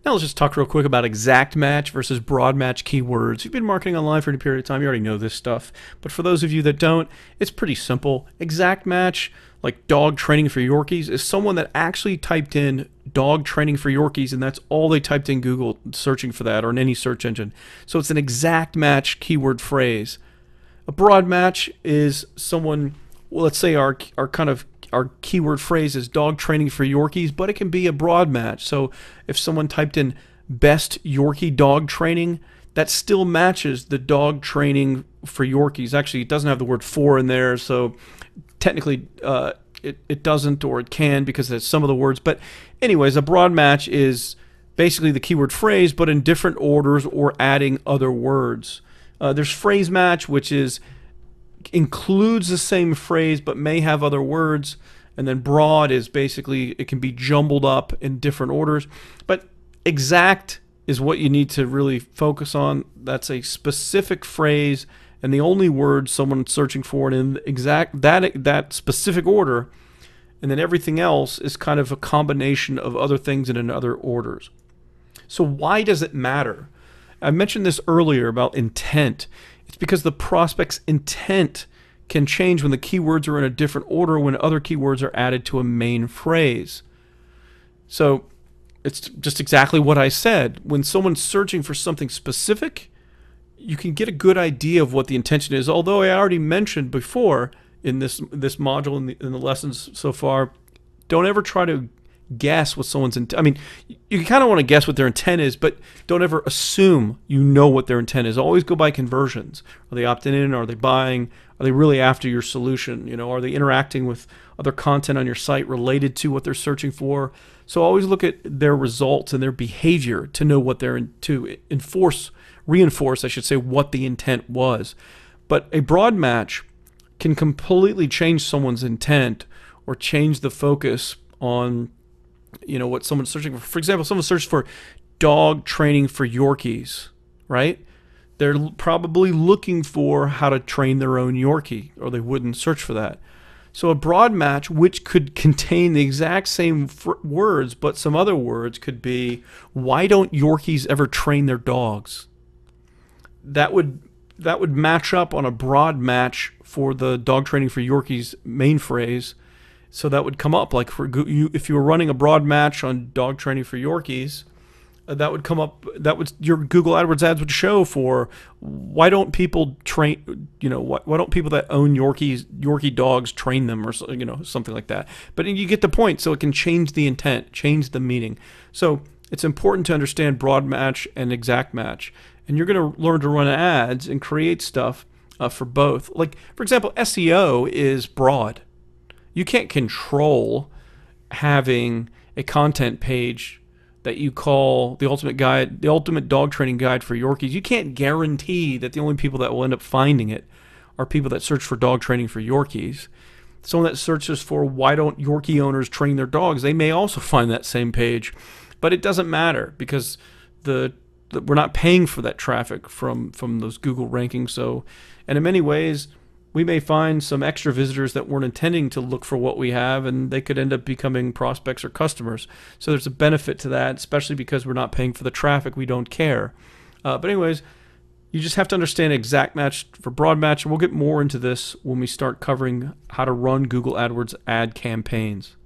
Now let's just talk real quick about exact match versus broad match keywords. If you've been marketing online for any period of time, you already know this stuff. But for those of you that don't, it's pretty simple. Exact match, like dog training for Yorkies, is someone that actually typed in dog training for Yorkies, and that's all they typed in Google searching for that or in any search engine. So it's an exact match keyword phrase. A broad match is someone, well, let's say our keyword phrase is dog training for Yorkies, but it can be a broad match. So if someone typed in best Yorkie dog training, that still matches the dog training for Yorkies. Actually, it doesn't have the word for in there, so technically it doesn't, or it can because it's some of the words. But anyways, a broad match is basically the keyword phrase, but in different orders or adding other words. There's phrase match, which includes the same phrase but may have other words, and then broad is basically it can be jumbled up in different orders. But exact is what you need to really focus on. That's a specific phrase and the only word someone's searching for, and in exact that specific order, and then everything else is kind of a combination of other things and in other orders. So why does it matter? I mentioned this earlier about intent. It's because the prospect's intent can change when the keywords are in a different order when other keywords are added to a main phrase. So it's just exactly what I said. When someone's searching for something specific, you can get a good idea of what the intention is. Although I already mentioned before in this module in the lessons so far, don't ever try to guess what someone's intent. I mean, you kind of want to guess what their intent is, but don't ever assume you know what their intent is. Always go by conversions. Are they opting in? Are they buying? Are they really after your solution? You know, are they interacting with other content on your site related to what they're searching for? So always look at their results and their behavior to know what they're to reinforce, I should say, what the intent was. But a broad match can completely change someone's intent or change the focus on what someone's searching for. For example, someone searched for dog training for Yorkies, right? They're probably looking for how to train their own Yorkie, or they wouldn't search for that. So a broad match, which could contain the exact same words, but some other words, could be, why don't Yorkies ever train their dogs? That would match up on a broad match for the dog training for Yorkies main phrase. So that would come up, like if you were running a broad match on dog training for Yorkies, that would come up. Your Google AdWords ads would show for why don't people train? Why don't people that own Yorkie dogs train them, or something like that. But you get the point. So it can change the intent, change the meaning. So it's important to understand broad match and exact match, and you're going to learn to run ads and create stuff for both. Like for example, SEO is broad. You can't control having a content page that you call the ultimate dog training guide for Yorkies. You can't guarantee that the only people that will end up finding it are people that search for dog training for Yorkies. Someone that searches for why don't Yorkie owners train their dogs, they may also find that same page. But it doesn't matter because we're not paying for that traffic from those Google rankings. So, and in many ways, we may find some extra visitors that weren't intending to look for what we have, and they could end up becoming prospects or customers. So there's a benefit to that, especially because we're not paying for the traffic. We don't care. But anyways, you just have to understand exact match for broad match, and we'll get more into this when we start covering how to run Google AdWords ad campaigns.